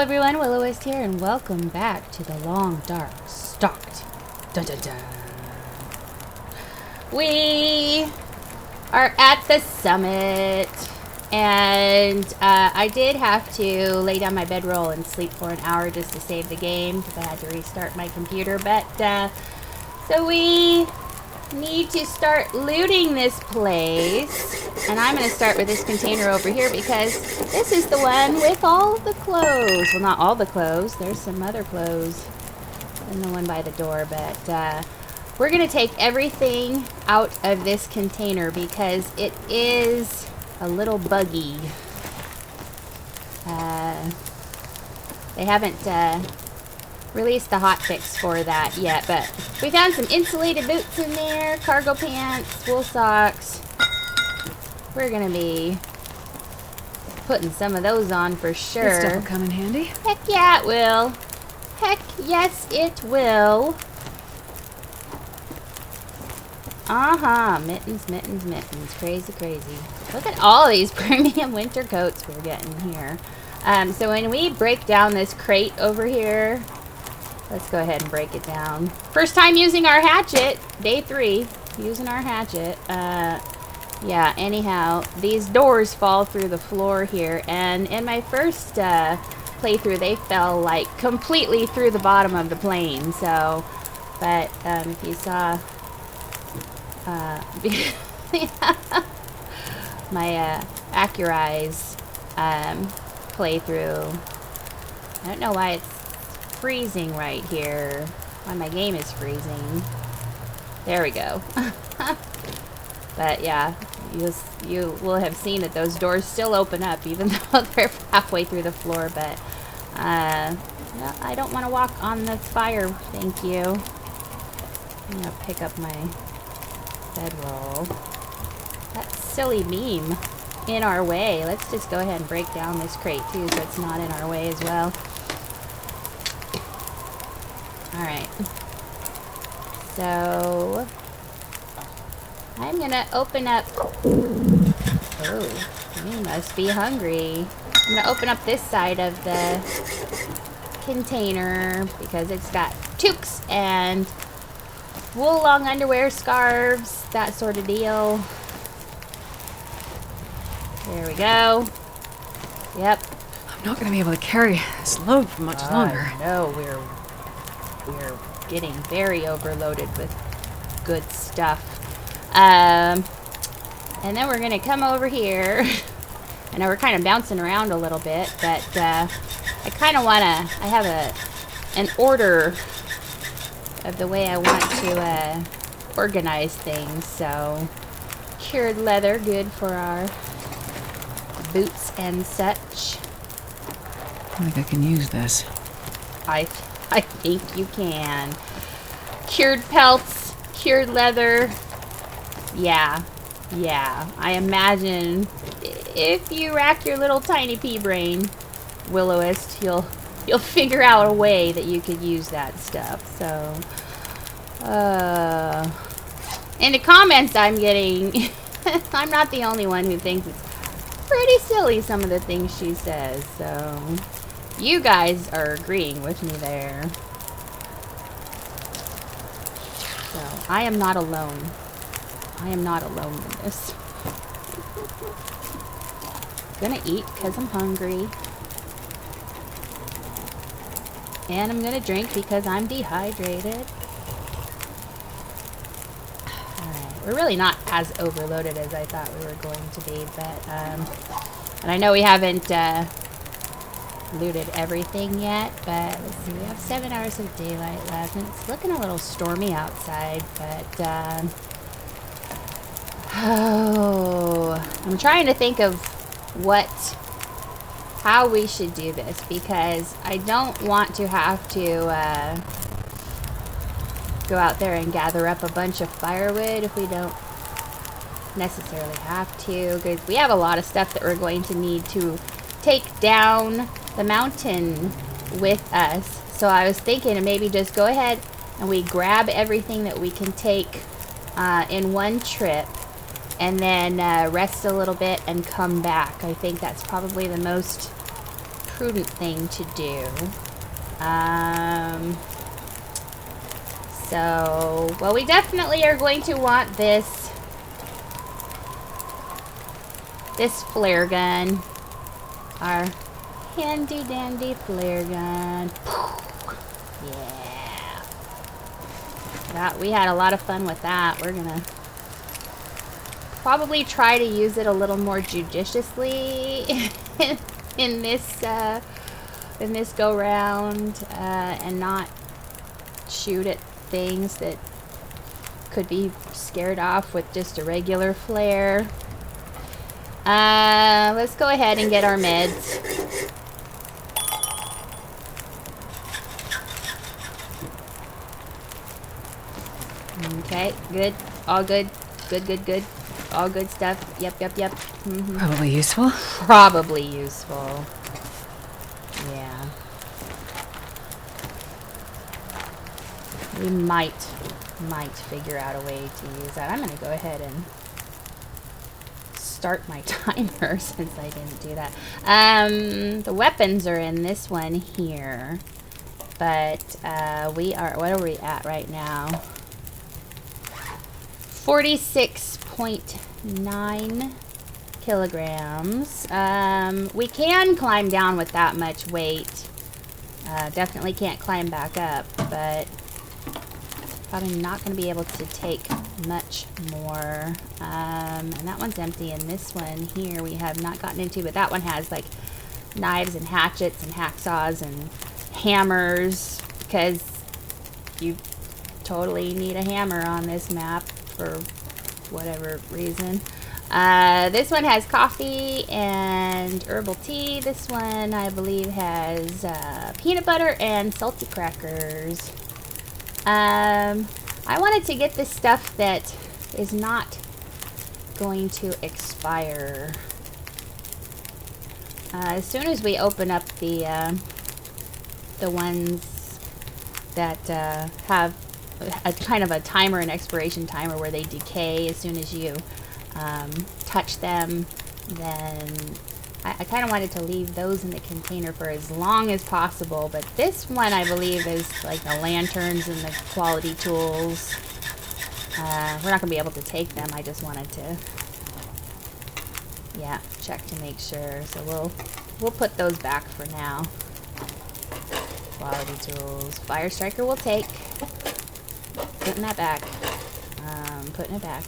everyone, Willow-Wisp here, and welcome back to the long, dark, Stalked. Dun dun dun. We are at the summit, and I did have to lay down my bedroll and sleep for an hour just to save the game, because I had to restart my computer, but, so we need to start looting this place, and I'm going to start with this container over here because this is the one with all the clothes. Well, not all the clothes. There's some other clothes than the one by the door, but we're going to take everything out of this container because it is a little buggy. They haven't released the hotfix for that yet, but we found some insulated boots in there, cargo pants, wool socks. We're gonna be putting some of those on for sure. This stuff will come in handy. Heck yeah, it will. Heck yes, it will. Mittens, mittens, mittens. Crazy, crazy. Look at all these premium winter coats we're getting here. So when we break down this crate over here, let's go ahead and break it down. First time using our hatchet. Day 3. Using our hatchet. Yeah, anyhow, these doors fall through the floor here. And in my first playthrough, they fell, like, completely through the bottom of the plane. So, but if you saw my Accurize playthrough, I don't know why it's freezing right here. Why my game is freezing. There we go. But yeah, you will have seen that those doors still open up even though they're halfway through the floor. But no, I don't want to walk on the fire. Thank you. I'm gonna pick up my bedroll. That silly beam in our way. Let's just go ahead and break down this crate too, so it's not in our way as well. Alright, so I'm gonna open up. Oh, you must be hungry. I'm gonna open up this side of the container because it's got toques and wool long underwear, scarves, that sort of deal. There we go. Yep. I'm not going to be able to carry this load for much longer. No, we're getting very overloaded with good stuff. And then we're gonna come over here. I know we're kind of bouncing around a little bit, but I kind of wanna. I have an order of the way I want to organize things. So cured leather, good for our boots and such. I think I can use this. I think you can. Cured pelts, cured leather. Yeah. I imagine if you rack your little tiny pea brain, Willow-Wisp, you'll figure out a way that you could use that stuff. So, in the comments I'm getting, I'm not the only one who thinks it's pretty silly, some of the things she says. So, you guys are agreeing with me there. So, I am not alone. I am not alone in this. Gonna eat because I'm hungry. And I'm gonna drink because I'm dehydrated. Alright, we're really not as overloaded as I thought we were going to be, but, and I know we haven't, looted everything yet, but let's see, we have 7 hours of daylight left, and it's looking a little stormy outside, but, I'm trying to think of how we should do this, because I don't want to have to go out there and gather up a bunch of firewood if we don't necessarily have to, because we have a lot of stuff that we're going to need to take down the mountain with us. So I was thinking to maybe just go ahead and we grab everything that we can take in one trip, and then rest a little bit and come back. I think that's probably the most prudent thing to do. So, well, we definitely are going to want this flare gun. Our handy dandy flare gun. Yeah. We had a lot of fun with that. We're gonna probably try to use it a little more judiciously in this go round, and not shoot at things that could be scared off with just a regular flare. Let's go ahead and get our meds. Okay, good. All good. Good. All good stuff. Yep. Mm-hmm. Probably useful. Probably useful. Yeah. We might figure out a way to use that. I'm gonna go ahead and start my timer since I didn't do that. The weapons are in this one here, but what are we at right now? 46.9 kilograms. We can climb down with that much weight. Definitely can't climb back up, but probably not going to be able to take much more. And that one's empty, and this one here we have not gotten into, but that one has like knives and hatchets and hacksaws and hammers, because you totally need a hammer on this map for whatever reason. This one has coffee and herbal tea. This one, I believe, has peanut butter and salty crackers. I wanted to get this stuff that is not going to expire. As soon as we open up the ones that have a kind of a timer, an expiration timer, where they decay as soon as you touch them, then I kind of wanted to leave those in the container for as long as possible. But this one, I believe, is like the lanterns and the quality tools. We're not going to be able to take them. I just wanted to, yeah, check to make sure. So we'll put those back for now. Quality tools. Fire striker we'll take. Putting that back. Putting it back.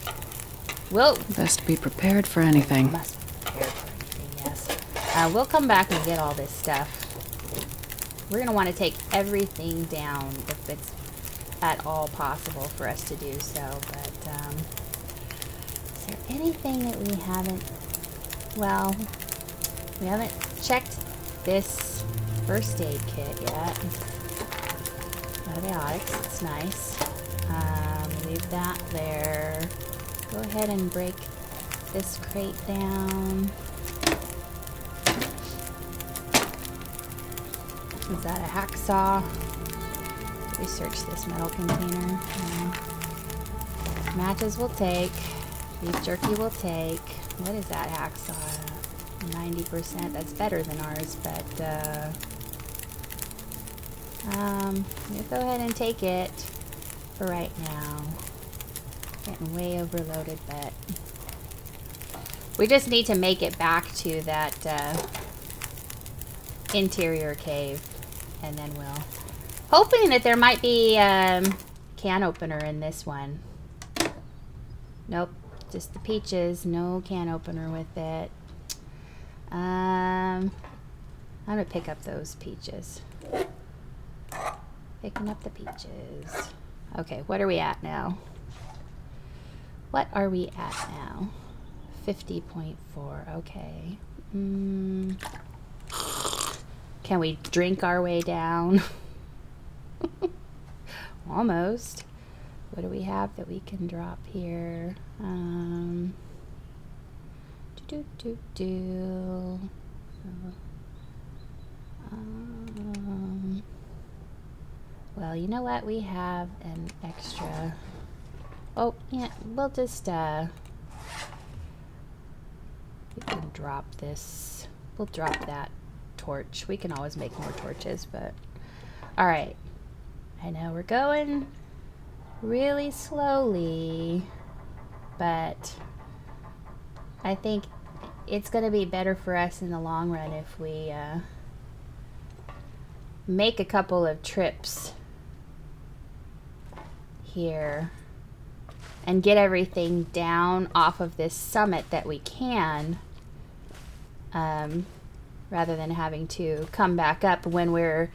We'll best be prepared for anything. Must be prepared for anything, yes. We'll come back and get all this stuff. We're going to want to take everything down if it's at all possible for us to do so. But is there anything that we haven't... Well, we haven't checked this first aid kit yet. Antibiotics, it's nice. Leave that there. Go ahead and break this crate down. Is that a hacksaw? Research this metal container. No. Matches we'll take. Beef jerky we'll take. What is that hacksaw? 90%. That's better than ours, but we'll go ahead and take it for right now. Getting way overloaded, but we just need to make it back to that interior cave, and then we'll... Hoping that there might be can opener in this one. Nope, just the peaches. No can opener with it. I'm gonna pick up those peaches. Picking up the peaches. Okay, what are we at now? What are we at now? 50.4, okay. Can we drink our way down? Almost. What do we have that we can drop here? Well, you know what? We have an extra... Oh, yeah, we'll just, we can drop this. We'll drop that torch. We can always make more torches, but... Alright. I know we're going really slowly, but I think it's going to be better for us in the long run if we make a couple of trips here and get everything down off of this summit that we can, rather than having to come back up when we're,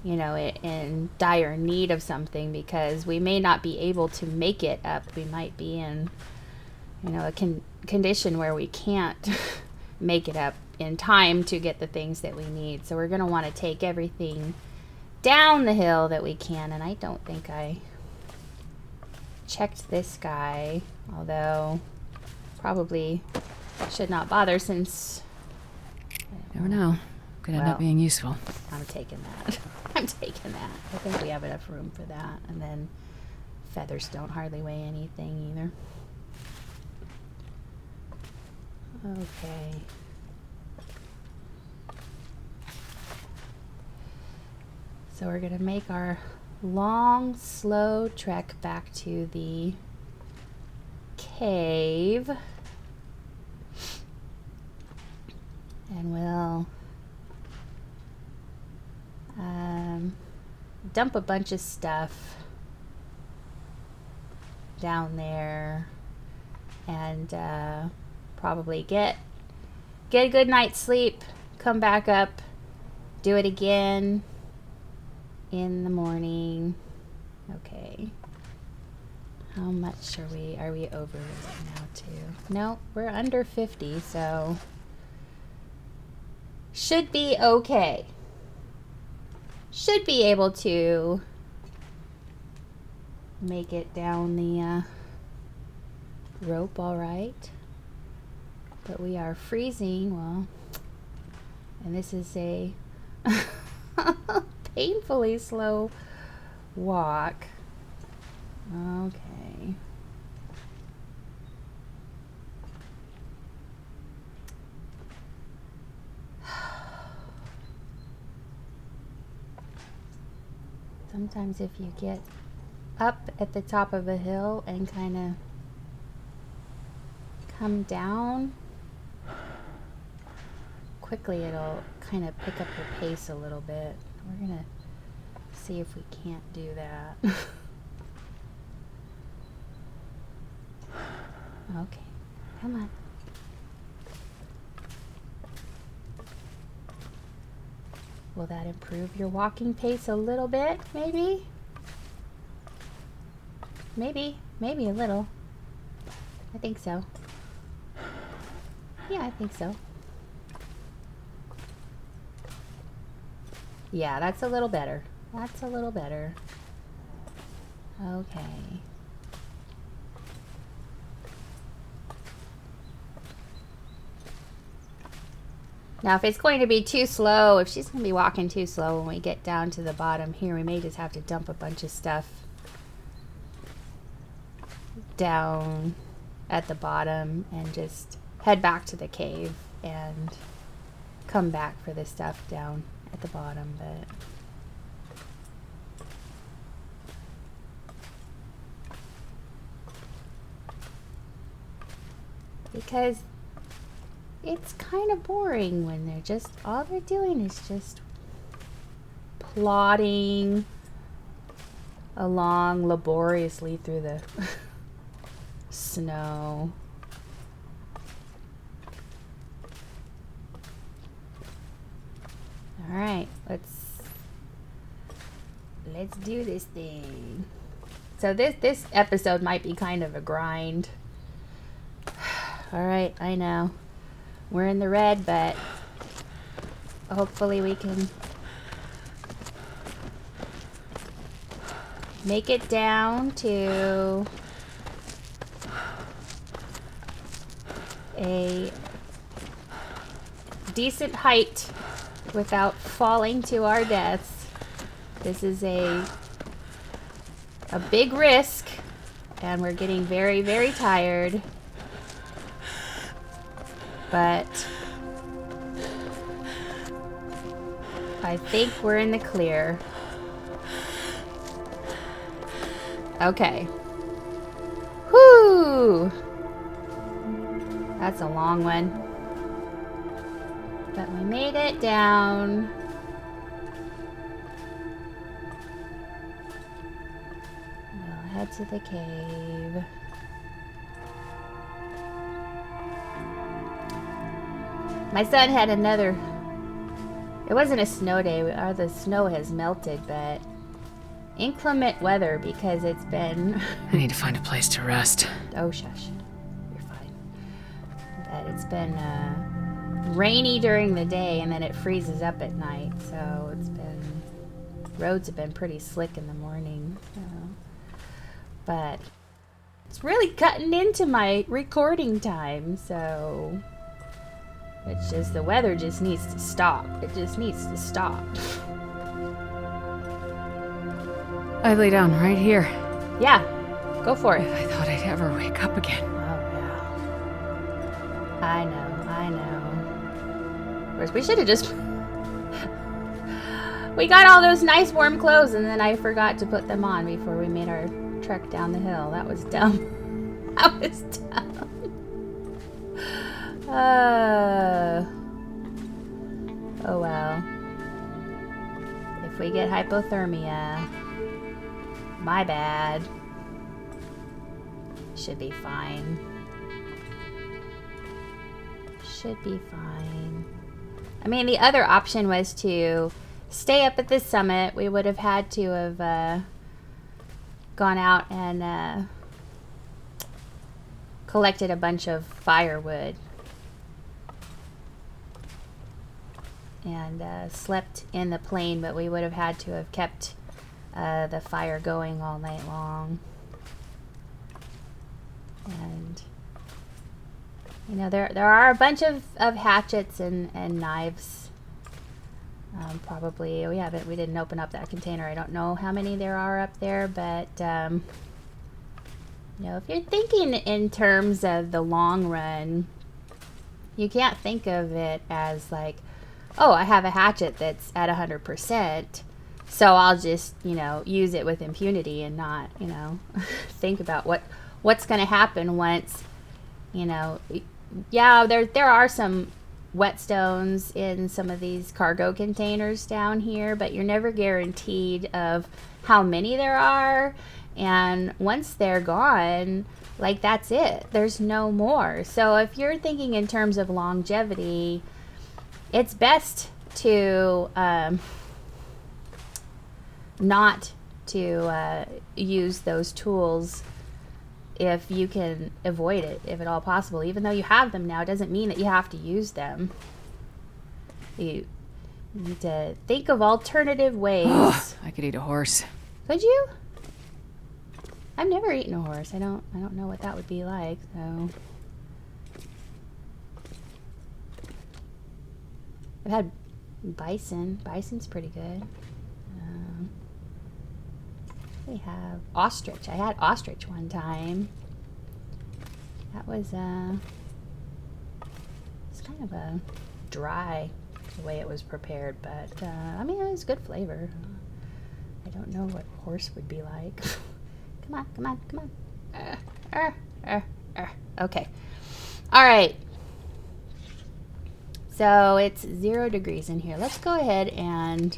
you know, in dire need of something, because we may not be able to make it up. We might be in, you know, a condition where we can't make it up in time to get the things that we need. So we're going to want to take everything down the hill that we can. And I don't think I checked this guy, although probably should not bother since... Never know. Could end up being useful. I'm taking that. I'm taking that. I think we have enough room for that. And then feathers don't hardly weigh anything either. Okay. So we're going to make our long, slow trek back to the cave. And we'll dump a bunch of stuff down there and probably get a good night's sleep, come back up, do it again in the morning. Okay. How much are we over right now too? No, we're under 50, so should be okay. Should be able to make it down the rope all right. But we are freezing, well, and this is a painfully slow walk. Okay. Sometimes if you get up at the top of a hill and kind of come down quickly, it'll kind of pick up your pace a little bit. We're gonna see if we can't do that. Okay, come on. Will that improve your walking pace a little bit, maybe? Maybe a little. I think so. Yeah, I think so. Yeah, that's a little better. That's a little better. Okay. Now, if it's going to be too slow, if she's going to be walking too slow when we get down to the bottom here, we may just have to dump a bunch of stuff down at the bottom and just head back to the cave and come back for the stuff down at the bottom. But because it's kind of boring when they're just, all they're doing is just plodding along laboriously through the snow. All right, let's do this thing. So this episode might be kind of a grind. All right, I know. We're in the red, but hopefully we can make it down to a decent height without falling to our deaths. This is a big risk, and we're getting very, very tired. But I think we're in the clear. Okay. Whoo! That's a long one. But we made it down. We'll head to the cave. My son had another... It wasn't a snow day, or the snow has melted, but inclement weather because it's been... I need to find a place to rest. Oh, shush. You're fine. But it's been rainy during the day, and then it freezes up at night, so it's been... Roads have been pretty slick in the morning. But it's really cutting into my recording time, so... It's just, the weather just needs to stop. It just needs to stop. I lay down right here. Yeah, go for it. I thought I'd ever wake up again. Oh, yeah. I know. Of course, we should have just... We got all those nice warm clothes, and then I forgot to put them on before we made our trek down the hill. That was dumb. That was dumb. Oh well. If we get hypothermia, my bad. Should be fine. Should be fine. I mean, the other option was to stay up at the summit. We would have had to have gone out and collected a bunch of firewood. And slept in the plane, but we would have had to have kept the fire going all night long. And you know, there are a bunch of hatchets and knives. Probably we didn't open up that container. I don't know how many there are up there, but you know, if you're thinking in terms of the long run, you can't think of it as like, oh, I have a hatchet that's at 100%, so I'll just, you know, use it with impunity and not, you know, think about what's going to happen once, you know. Yeah, there are some whetstones in some of these cargo containers down here, but you're never guaranteed of how many there are, and once they're gone, like, that's it. There's no more. So if you're thinking in terms of longevity, it's best to not to use those tools if you can avoid it, if at all possible. Even though you have them now, doesn't mean that you have to use them. You need to think of alternative ways. I could eat a horse. Could you? I've never eaten a horse. I don't know what that would be like, so... I've had bison. Bison's pretty good. We have ostrich. I had ostrich one time. That was it's kind of a dry the way it was prepared, but I mean, it was good flavor. I don't know what horse would be like. Come on. Okay. All right. So it's 0 degrees in here. Let's go ahead and...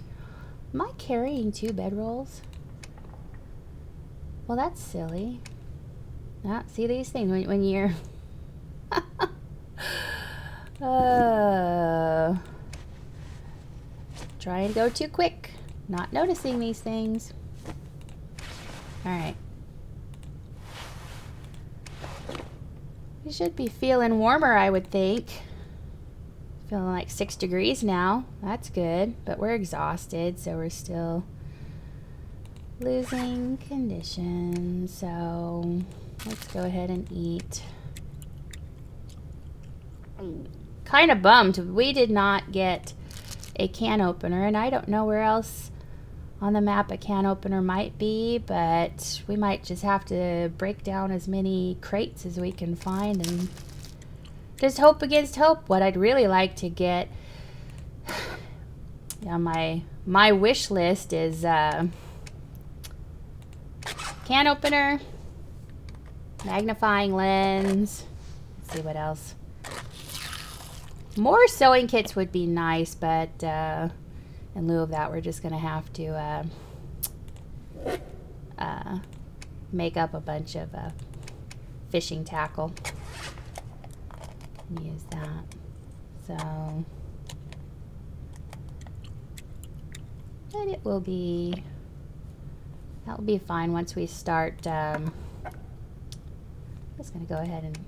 Am I carrying 2 bedrolls? Well, that's silly. Ah, see these things when you're... trying to go too quick. Not noticing these things. Alright. You should be feeling warmer, I would think. Feeling like 6 degrees now. That's good. But we're exhausted, so we're still losing condition. So let's go ahead and eat. Kind of bummed. We did not get a can opener, and I don't know where else on the map a can opener might be, but we might just have to break down as many crates as we can find and just hope against hope. What I'd really like to get Yeah, my wish list is can opener, magnifying lens. Let's see what else. More sewing kits would be nice, but in lieu of that, we're just gonna have to make up a bunch of fishing tackle. Use that. So, and it will be, that will be fine once we start. I'm just gonna go ahead and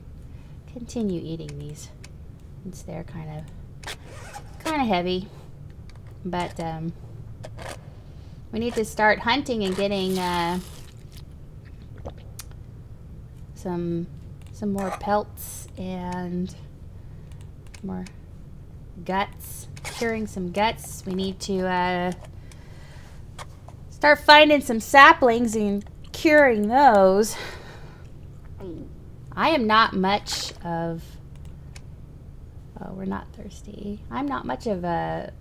continue eating these. Since they're kind of heavy, but we need to start hunting and getting some more pelts and more guts. Curing some guts. We need to start finding some saplings and curing those. I am not much of. Oh, we're not thirsty. I'm not much of a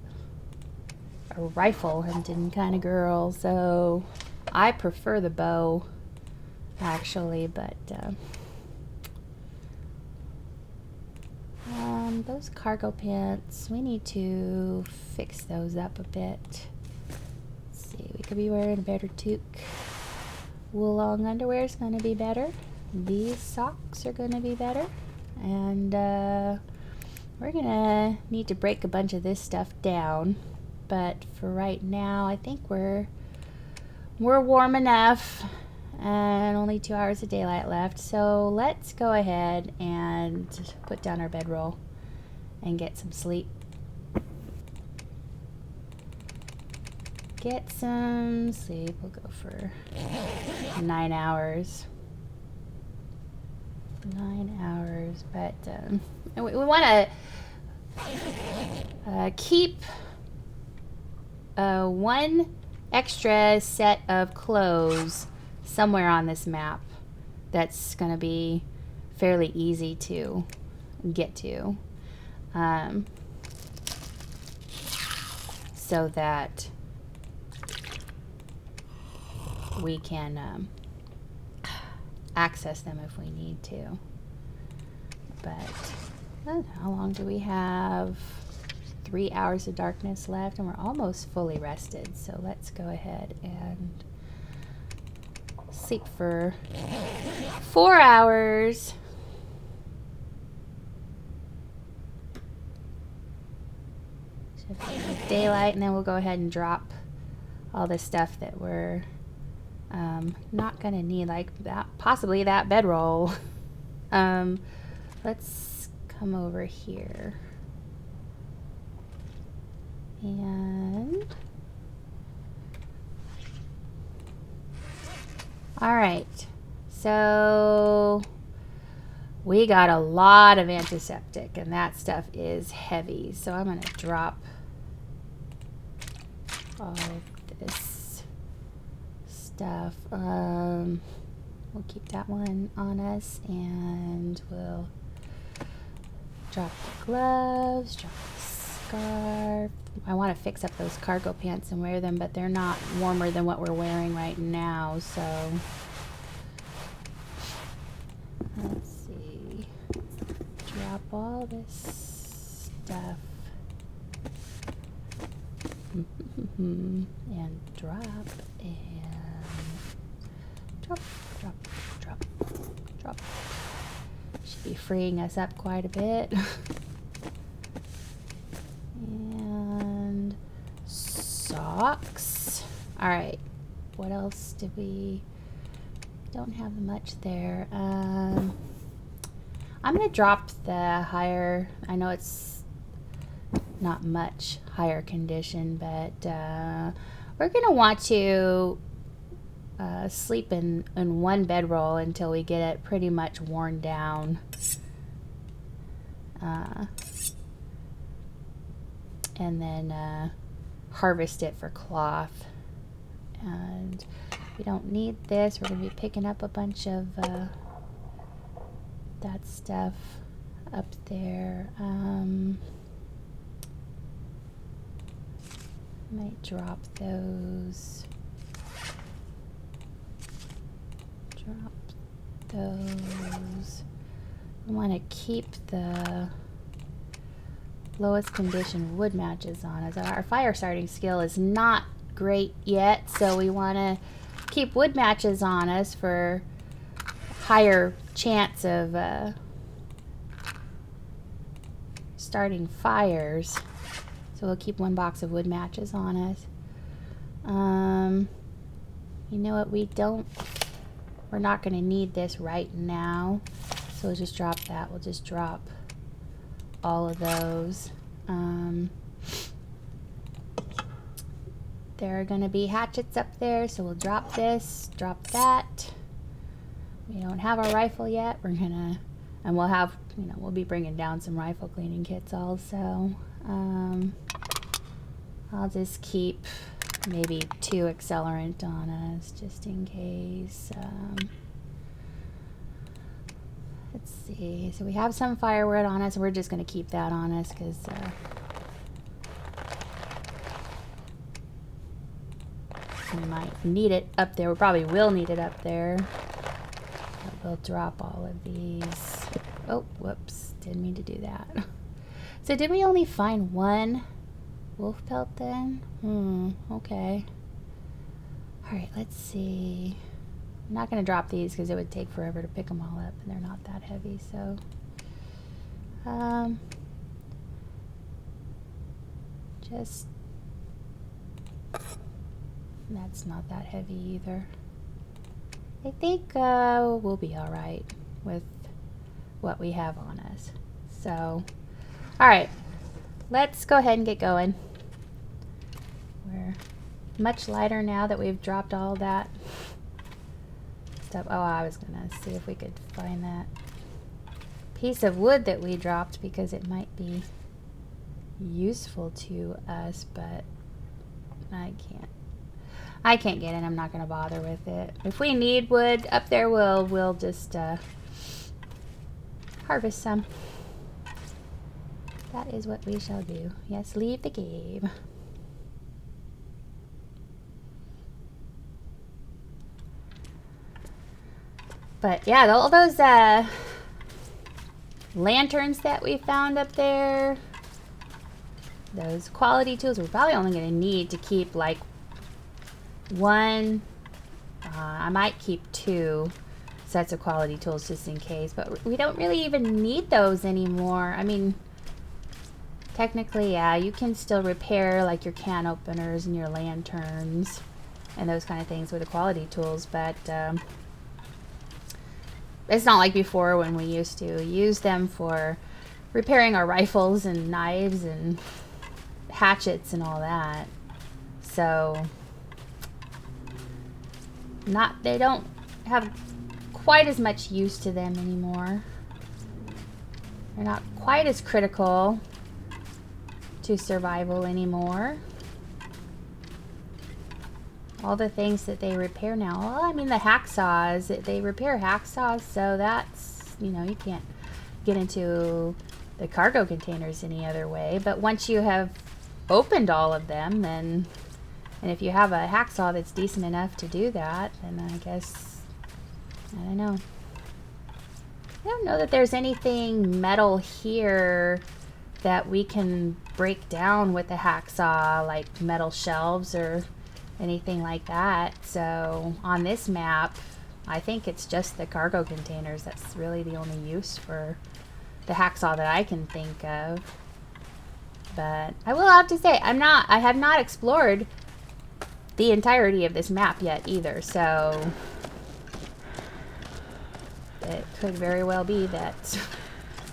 rifle hunting kind of girl, so I prefer the bow, actually, but those cargo pants, we need to fix those up a bit. Let's see, we could be wearing a better toque. Wool long underwear is going to be better. These socks are going to be better, and we're gonna need to break a bunch of this stuff down, but for right now, I think we're warm enough, and only 2 hours of daylight left. So let's go ahead and put down our bedroll and get some sleep. Get some sleep. We'll go for 9 hours. 9 hours, but we want to keep one extra set of clothes somewhere on this map that's going to be fairly easy to get to, so that we can access them if we need to. But how long do we have? 3 hours of darkness left, and we're almost fully rested, so let's go ahead and sleep for 4 hours. Daylight, and then we'll go ahead and drop all the stuff that we're not gonna need, like that, possibly that bedroll. Let's come over here and all right, so we got a lot of antiseptic, and that stuff is heavy, so I'm gonna drop all this stuff. We'll keep that one on us, and we'll drop the gloves, drop the scarf. I want to fix up those cargo pants and wear them, but they're not warmer than what we're wearing right now, so let's see. Drop all this stuff. And drop and drop, drop, drop, drop. Should be freeing us up quite a bit. And socks. All right, what else did we? Don't have much there. I'm gonna drop the higher. I know it's not much higher condition, but we're gonna want to sleep in one bedroll until we get it pretty much worn down, and then harvest it for cloth. And we don't need this. We're gonna be picking up a bunch of that stuff up there. Might drop those. Drop those. I want to keep the lowest condition wood matches on us. Our fire starting skill is not great yet, so we want to keep wood matches on us for higher chance of starting fires. So we'll keep 1 box of wood matches on us. You know what, we're not going to need this right now, so we'll just drop that. We'll just drop all of those. There are going to be hatchets up there, so we'll drop this, drop that. We don't have our rifle yet. We're gonna, and we'll have, we'll be bringing down some rifle cleaning kits also. I'll just keep maybe 2 accelerant on us just in case. Let's see. So we have some firewood on us. We're just gonna keep that on us because we might need it up there. We probably will need it up there. We'll drop all of these. Oh, whoops. Didn't mean to do that. So did we only find 1 wolf pelt then? Okay. Alright, let's see. I'm not going to drop these because it would take forever to pick them all up, and they're not that heavy, so... just... That's not that heavy either. I think we'll be alright with what we have on us. So, alright. Let's go ahead and get going. We're much lighter now that we've dropped all that stuff. Oh, I was gonna see if we could find that piece of wood that we dropped because it might be useful to us, but I can't get it. I'm not gonna bother with it. If we need wood up there, we'll just harvest some. That is what we shall do. Yes, leave the cave. But yeah, all those lanterns that we found up there, those quality tools, we're probably only going to need to keep like 1, I might keep 2 sets of quality tools just in case, but we don't really even need those anymore. I mean, technically, yeah, you can still repair like your can openers and your lanterns and those kind of things with the quality tools, but it's not like before when we used to use them for repairing our rifles and knives and hatchets and all that. So, they don't have quite as much use to them anymore. They're not quite as critical to survival anymore. All the things that they repair now. Well, I mean, the hacksaws, they repair hacksaws, so that's, you can't get into the cargo containers any other way. But once you have opened all of them, then, and if you have a hacksaw that's decent enough to do that, then I guess, I don't know. I don't know that there's anything metal here that we can break down with the hacksaw, like metal shelves or anything like that. So on this map, I think it's just the cargo containers. That's really the only use for the hacksaw that I can think of. But I will have to say, I have not explored the entirety of this map yet either, so it could very well be that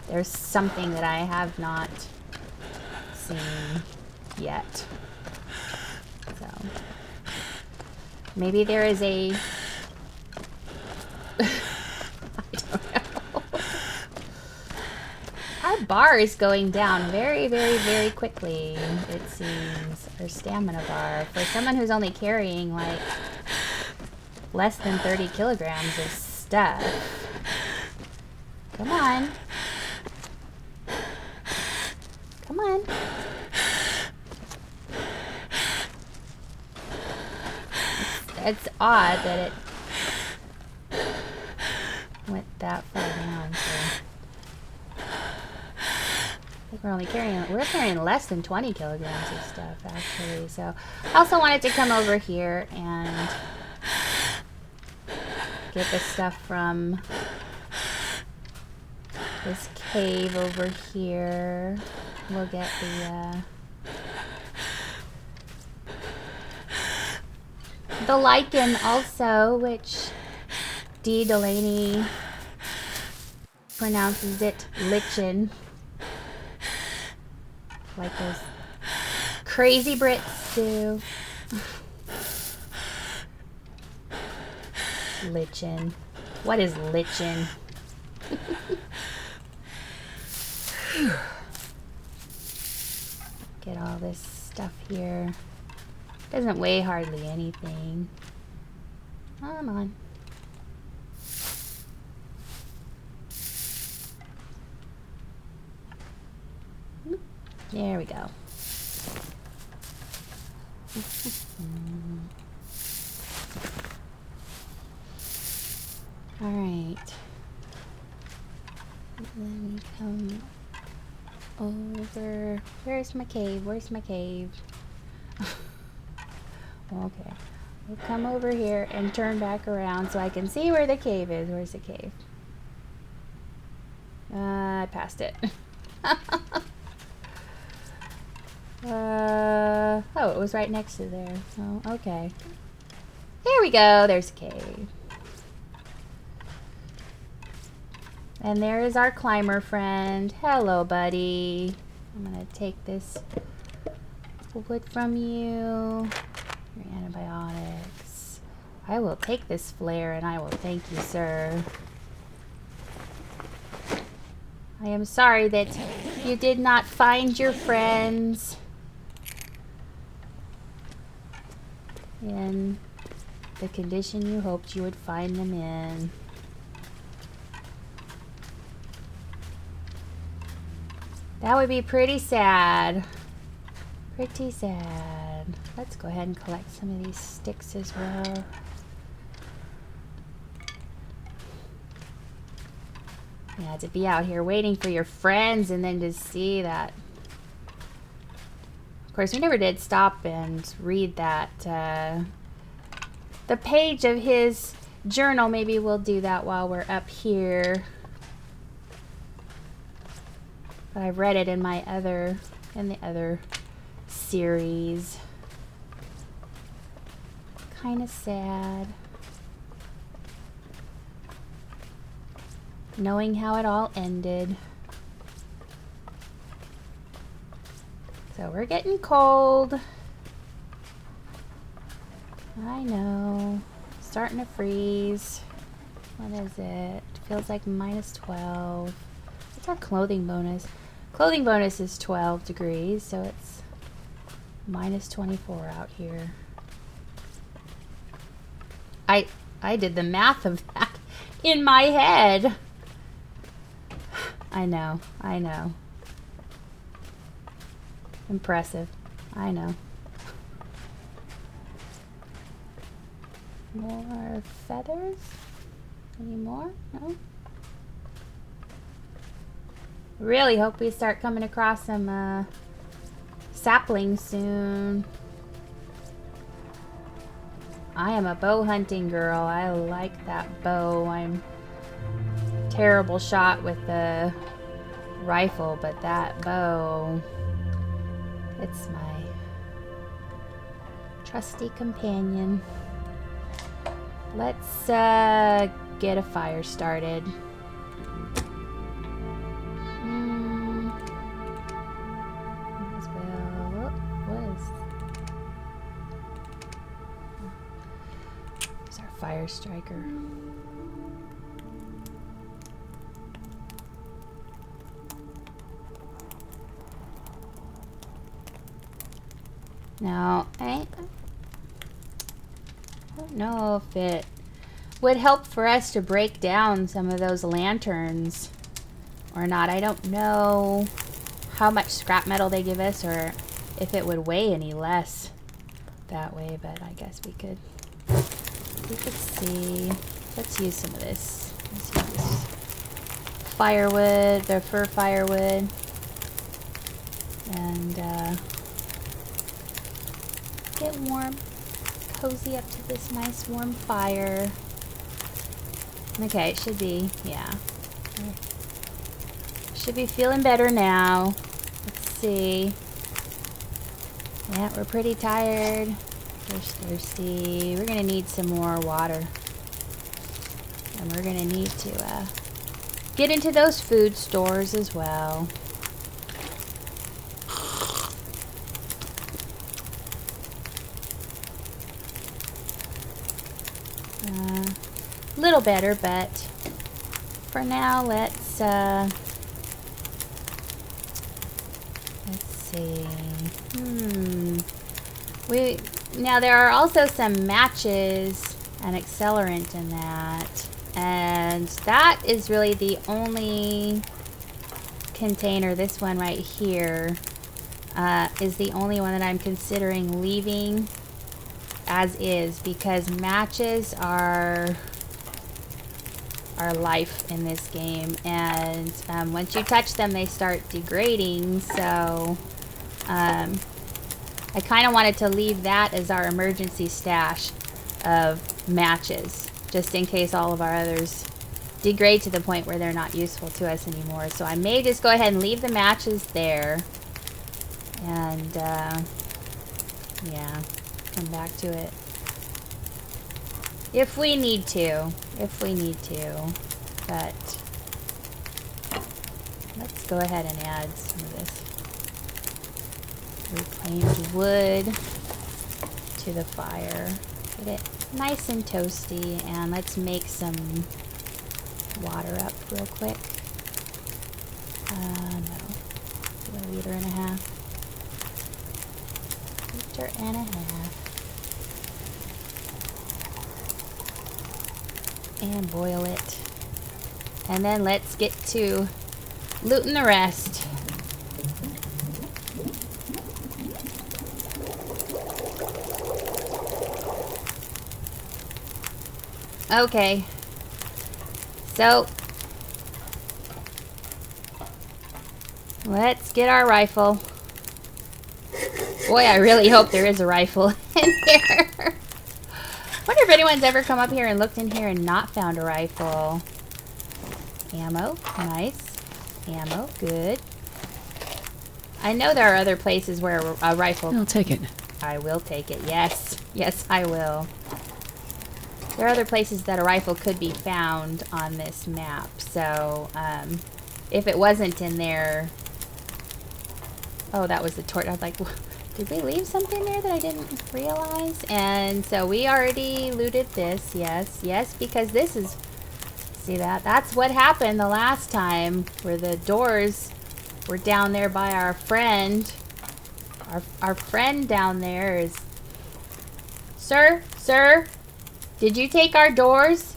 there's something that I have not seen yet. So maybe there is a I don't know. Our bar is going down very, very, very quickly, it seems. Our stamina bar. For someone who's only carrying like less than 30 kilograms of stuff. Come on. Come on. It's odd that it went that far down. So. I think we're carrying less than 20 kilograms of stuff actually. So I also wanted to come over here and get the stuff from this cave over here. We'll get the lichen also, which D. Delaney pronounces it lichen. Like those crazy Brits do. Lichen. What is lichen? Get all this stuff here. Doesn't weigh hardly anything. Come on. There we go. All right. Then we come over. Where's my cave? Where's my cave? Okay. We'll come over here and turn back around so I can see where the cave is. Where's the cave? I passed it. Oh, it was right next to there. Oh, okay. Here we go. There's a cave. And there is our climber friend. Hello, buddy. I'm gonna take this wood from you. Your antibiotics. I will take this flare and I will thank you, sir. I am sorry that you did not find your friends in the condition you hoped you would find them in. That would be pretty sad. Pretty sad. Let's go ahead and collect some of these sticks as well. Yeah, to be out here waiting for your friends and then to see that. Of course, we never did stop and read that. The page of his journal. Maybe we'll do that while we're up here. But I've read it in the other series. Kind of sad. Knowing how it all ended. So we're getting cold. I know. Starting to freeze. What is it? Feels like -12. What's our clothing bonus? Clothing bonus is 12 degrees, so it's -24 out here. I did the math of that in my head. I know. Impressive. I know. More feathers? Any more? No? Really hope we start coming across some saplings soon. I am a bow hunting girl. I like that bow. I'm a terrible shot with the rifle, but that bow, it's my trusty companion. Let's get a fire started. Fire striker. Now, I don't know if it would help for us to break down some of those lanterns or not. I don't know how much scrap metal they give us or if it would weigh any less that way, but I guess we could We could see. Let's use some of this. Let's use this firewood, the fir firewood. And get warm. Cozy up to this nice warm fire. Okay, it should be, yeah. Should be feeling better now. Let's see. Yeah, we're pretty tired. We're thirsty. We're gonna need some more water. And we're gonna need to get into those food stores as well. Little better, but for now, let's see. Now there are also some matches and accelerant in that, and that is really the only container. This one right here is the only one that I'm considering leaving as is, because matches are life in this game, and once you touch them they start degrading, so I kind of wanted to leave that as our emergency stash of matches, just in case all of our others degrade to the point where they're not useful to us anymore. So I may just go ahead and leave the matches there, and yeah, come back to it if we need to, but let's go ahead and add some of this reclaimed wood to the fire. Get it nice and toasty, and let's make some water up real quick. No, do a liter and a half. Liter and a half. And boil it. And then let's get to looting the rest. Okay. So let's get our rifle. Boy, I really hope there is a rifle in here. Wonder if anyone's ever come up here and looked in here and not found a rifle. Ammo, nice. Ammo, good. I know there are other places where a rifle... I'll take it. I will take it, yes. Yes, I will. There are other places that a rifle could be found on this map, so if it wasn't in there... Oh, that was the torch. I was like, did they leave something there that I didn't realize? And so we already looted this, yes, yes, because this is, see that? That's what happened the last time, where the doors were down there by our friend. Our friend down there is, sir, did you take our doors?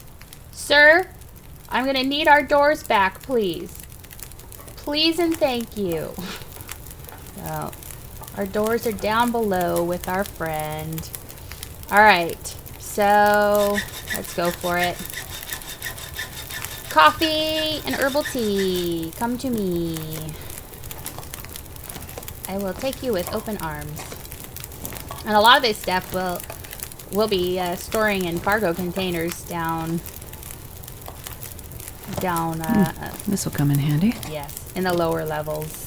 Sir, I'm gonna need our doors back, please. Please and thank you. So, our doors are down below with our friend. Alright, so let's go for it. Coffee and herbal tea, come to me. I will take you with open arms. And a lot of this stuff we'll be storing in cargo containers down. This will come in handy. Yes, in the lower levels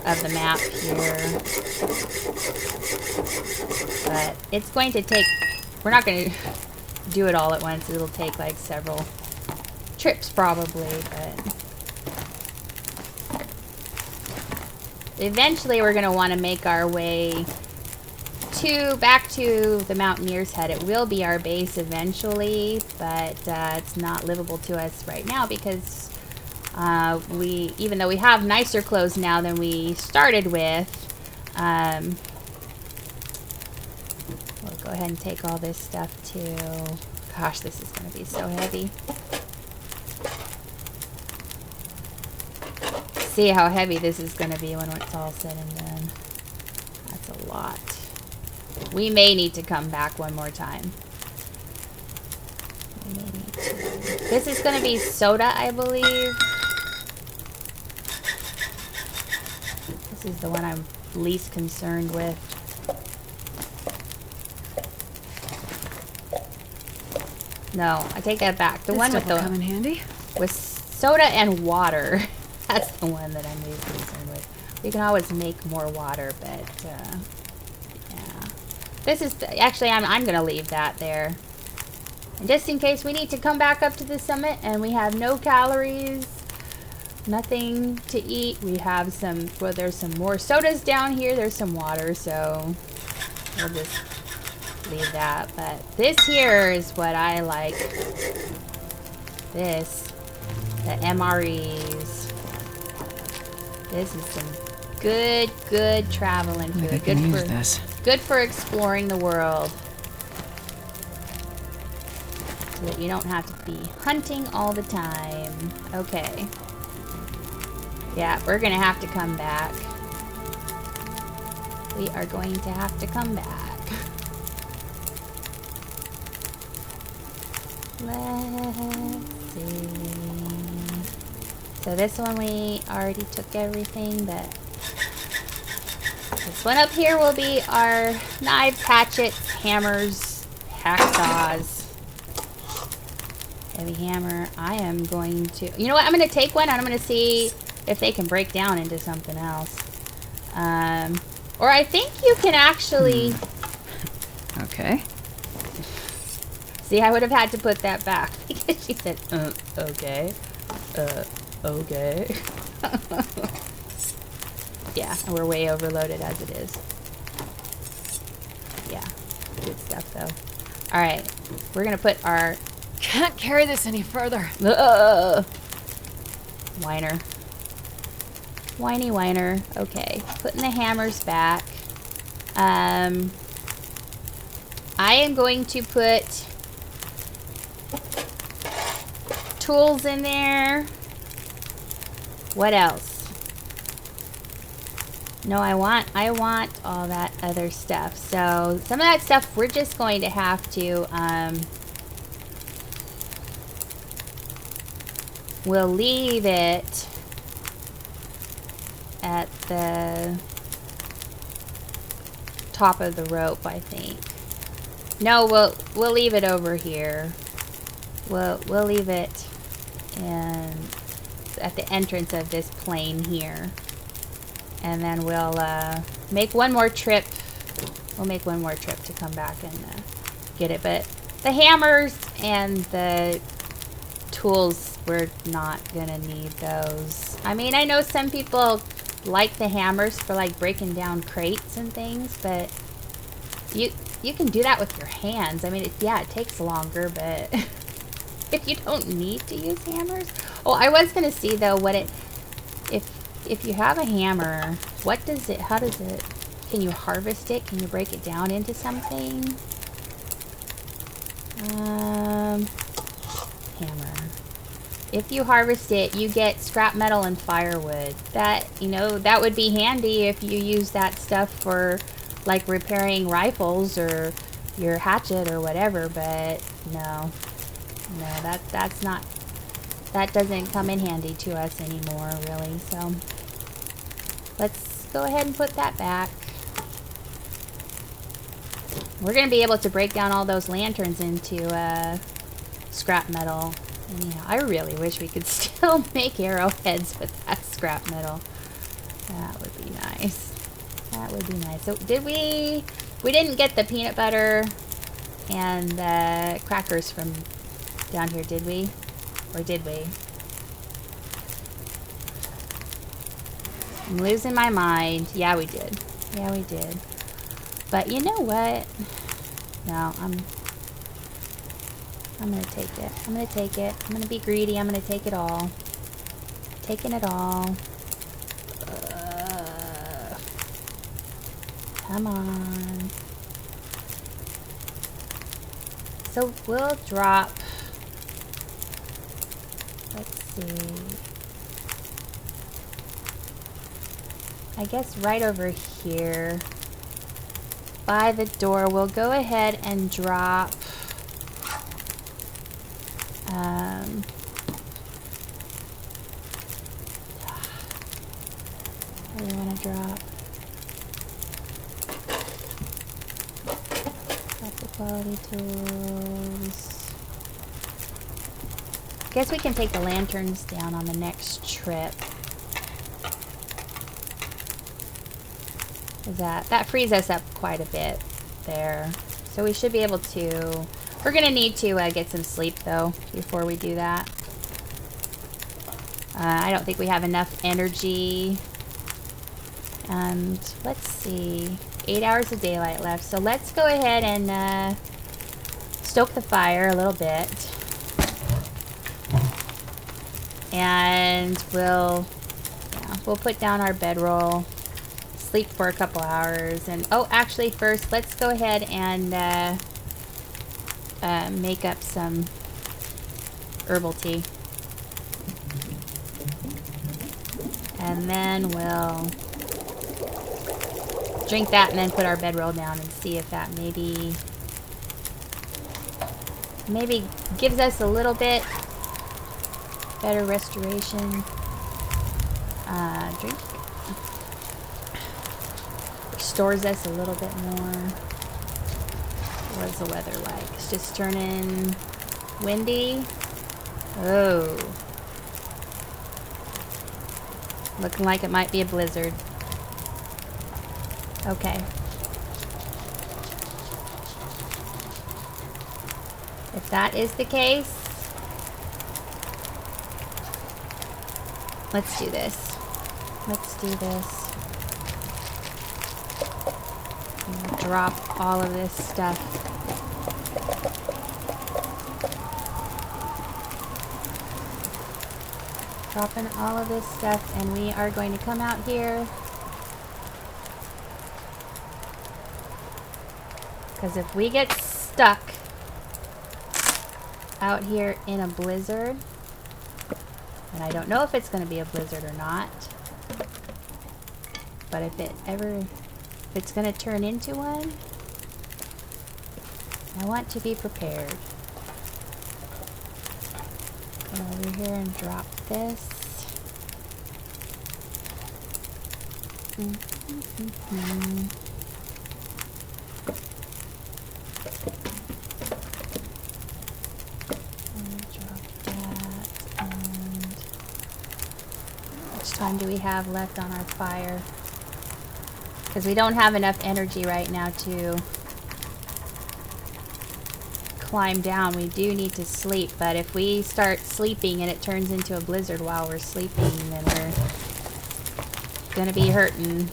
of the map here. But it's going to take, we're not going to do it all at once. It'll take like several trips probably, but eventually we're going to want to make our way back to the Mountaineer's Head. It will be our base eventually, but it's not livable to us right now because even though we have nicer clothes now than we started with, we'll go ahead and take all this stuff too. Gosh, this is going to be so heavy. See how heavy this is going to be when it's all said and done. That's a lot. We may need to come back one more time. This is going to be soda, I believe. This is the one I'm least concerned with. No, I take that back. The one with the come in handy. with soda and water. That's the one that I'm least concerned with. We can always make more water, but yeah. This is actually I'm gonna leave that there, and just in case we need to come back up to the summit and we have no calories, nothing to eat. We have some. Well, there's some more sodas down here. There's some water, so we'll just leave that. But this here is what I like. This, the MREs. This is some good traveling food. Maybe I can use this. Good for exploring the world. So that you don't have to be hunting all the time. Okay. Yeah, we're gonna have to come back. We are going to have to come back. Let's see. So this one we already took everything, but this one up here will be our knives, hatchets, hammers, hacksaws. Heavy hammer. I am going to... You know what? I'm going to take one and I'm going to see if they can break down into something else. Or I think you can actually... Okay. See, I would have had to put that back because she said, okay. Okay. Yeah, and we're way overloaded as it is. Yeah, good stuff though. Alright, we're gonna put our... Can't carry this any further. Whiner. Whiny whiner. Okay, putting the hammers back. I am going to put tools in there. What else? No, I want all that other stuff. So some of that stuff we're just going to have to we'll leave it at the top of the rope, I think. No, we'll leave it over here. We'll leave it at the entrance of this plane here. And then we'll make one more trip. We'll make one more trip to come back and get it. But the hammers and the tools, we're not gonna need those. I mean, I know some people like the hammers for like breaking down crates and things, but you can do that with your hands. I mean, it takes longer, but if you don't need to use hammers. Oh, I was gonna see though what it if you have a hammer, what does it, how does it, can you harvest it? Can you break it down into something? Hammer. If you harvest it, you get scrap metal and firewood. That, you know, that would be handy if you use that stuff for like repairing rifles or your hatchet or whatever, but no, that's not, that doesn't come in handy to us anymore, really. So let's go ahead and put that back. We're going to be able to break down all those lanterns into scrap metal. Anyhow, I really wish we could still make arrowheads with that scrap metal. That would be nice. That would be nice. So did we didn't get the peanut butter and the crackers from down here, did we? Or did we? I'm losing my mind. Yeah, we did. Yeah, we did. But you know what? No, I'm gonna take it. I'm gonna take it. I'm gonna be greedy. I'm gonna take it all. Taking it all. Come on. So we'll drop... Let's see. I guess right over here by the door, we'll go ahead and drop What do I want to drop? Drop the quality tools. Guess we can take the lanterns down on the next trip. That frees us up quite a bit there. So we should be able to... We're going to need to get some sleep, though, before we do that. I don't think we have enough energy. And let's see. 8 hours of daylight left. So let's go ahead and stoke the fire a little bit. And we'll put down our bedroll. Sleep for a couple hours. And oh, actually first, let's go ahead and make up some herbal tea. And then we'll drink that and then put our bedroll down and see if that maybe gives us a little bit better restoration. Drink. Restores us a little bit more. What's the weather like? It's just turning windy. Oh. Looking like it might be a blizzard. Okay. If that is the case, let's do this. Let's do this. And drop all of this stuff. Dropping all of this stuff, and we are going to come out here. Because if we get stuck out here in a blizzard, and I don't know if it's going to be a blizzard or not, but if it's going to turn into one, I want to be prepared. Come over here and drop this. Time do we have left on our fire? Because we don't have enough energy right now to climb down. We do need to sleep, but if we start sleeping and it turns into a blizzard while we're sleeping, then we're gonna be hurting.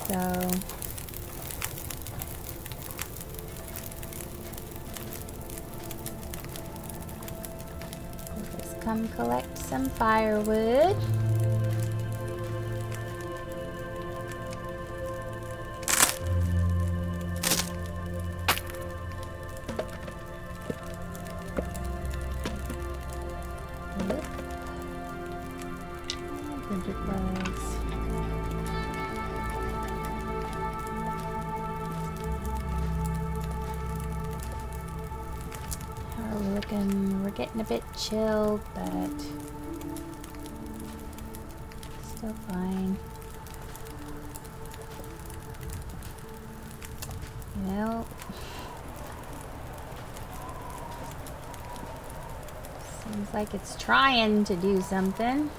So come collect some firewood. We're getting a bit chilled, but still fine. You know, seems like it's trying to do something.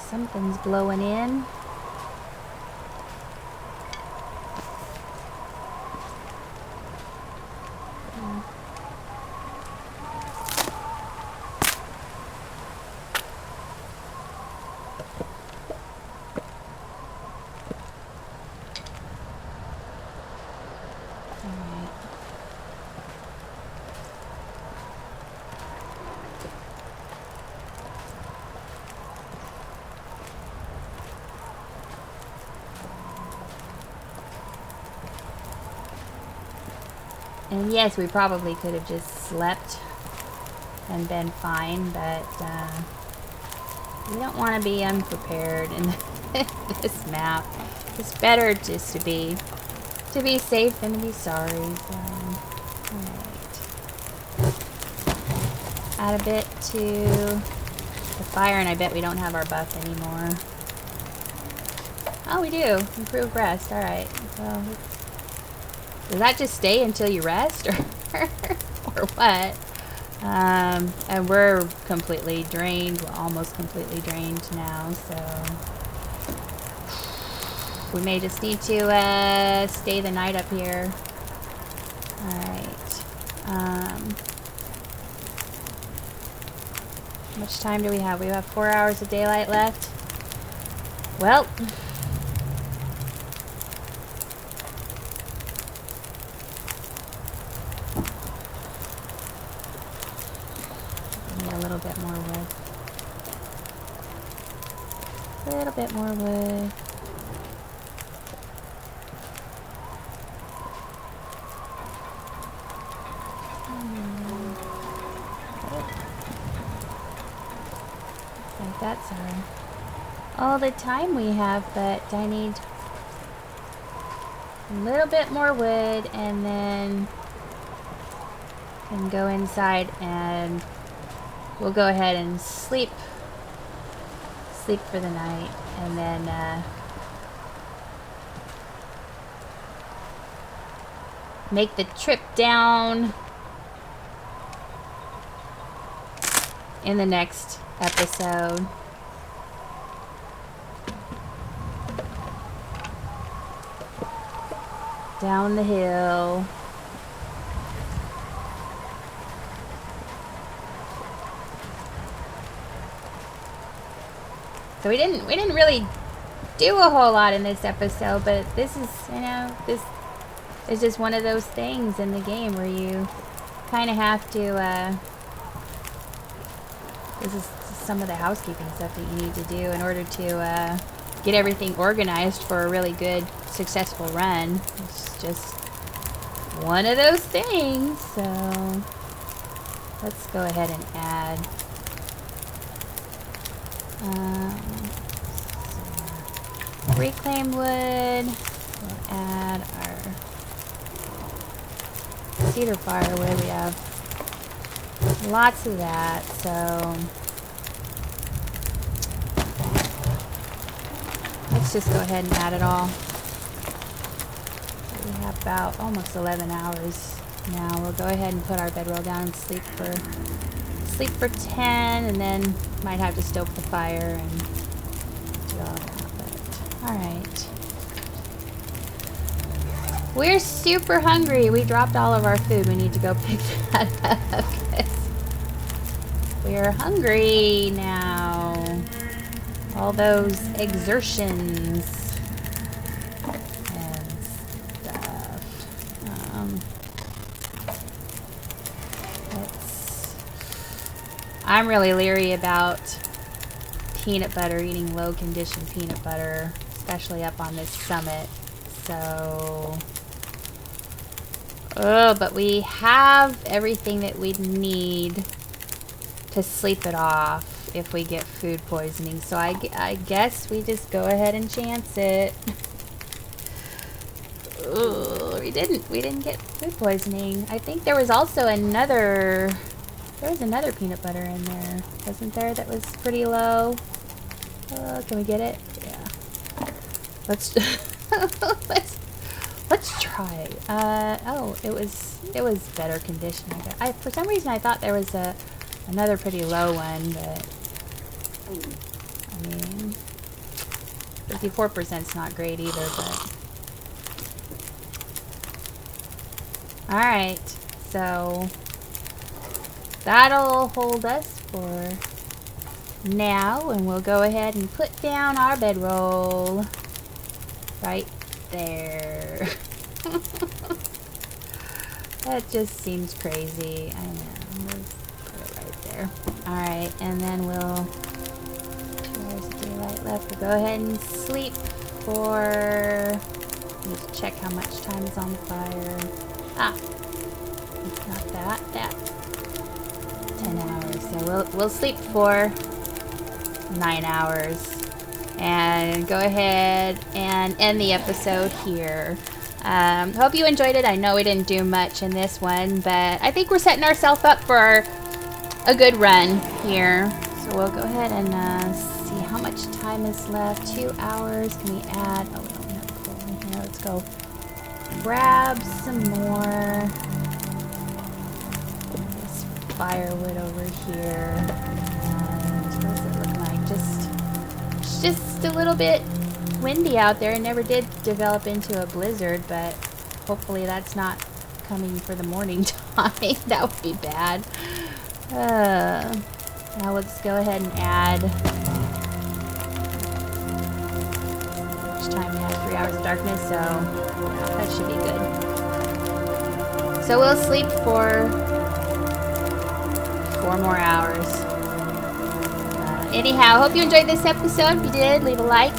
Something's blowing in. And yes, we probably could have just slept and been fine, but We don't want to be unprepared in this map. It's better just to be safe than to be sorry. So, alright. Add a bit to the fire, and I bet we don't have our buff anymore. Oh, we do. Improved rest. Alright. Well, does that just stay until you rest, or what? And we're completely drained. We're almost completely drained now, so we may just need to stay the night up here. Alright. How much time do we have? We have 4 hours of daylight left. Well, need a little bit more wood. A little bit more wood. Like that's all the time we have, but I need a little bit more wood, and then can go inside and we'll go ahead and sleep for the night, and then make the trip down in the next episode. Down the hill. So we didn't really do a whole lot in this episode, but this is, you know, this is just one of those things in the game where you kind of have to, this is some of the housekeeping stuff that you need to do in order to get everything organized for a really good, successful run. It's just one of those things. So let's go ahead and add reclaim wood. We'll add our cedar firewood. We have lots of that, so let's just go ahead and add it all. We have about almost 11 hours now. We'll go ahead and put our bedroll down and sleep for 10, and then might have to stoke the fire and do all that. But alright. We're super hungry. We dropped all of our food. We need to go pick that up. We're hungry now. All those exertions and stuff. I'm really leery about peanut butter, eating low condition peanut butter, especially up on this summit. So, but we have everything that we need to sleep it off if we get food poisoning. So I guess we just go ahead and chance it. Ooh, we didn't get food poisoning. I think there was also another peanut butter in there, wasn't there, that was pretty low? Can we get it? Yeah. Let's let's try. Oh, it was better condition. I for some reason I thought there was another pretty low one, but I mean, 54%'s not great either. But all right, so that'll hold us for now, and we'll go ahead and put down our bedroll right there. That just seems crazy. I know. Let's put it right there. Alright, and then we'll 2 hours of daylight left. We'll go ahead and sleep for, let's check how much time is on the fire. Ah, it's not that 10 hours. So we'll sleep for 9 hours. And go ahead and end the episode here. Hope you enjoyed it. I know we didn't do much in this one, but I think we're setting ourselves up for a good run here. So we'll go ahead and see how much time is left. 2 hours. Can we add? Oh, we don't have coal in here. Let's go grab some more. This firewood over here. And what does it look like? It's just a little bit windy out there. It never did develop into a blizzard, but hopefully that's not coming for the morning time. That would be bad. Now let's go ahead and add. Each time we have 3 hours of darkness, so that should be good. So we'll sleep for 4 more hours. Anyhow, hope you enjoyed this episode. If you did, leave a like,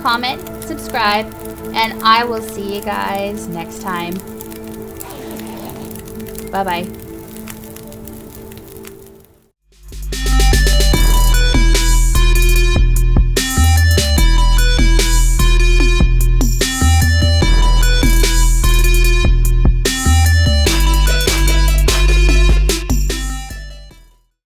comment, subscribe, and I will see you guys next time. Bye-bye.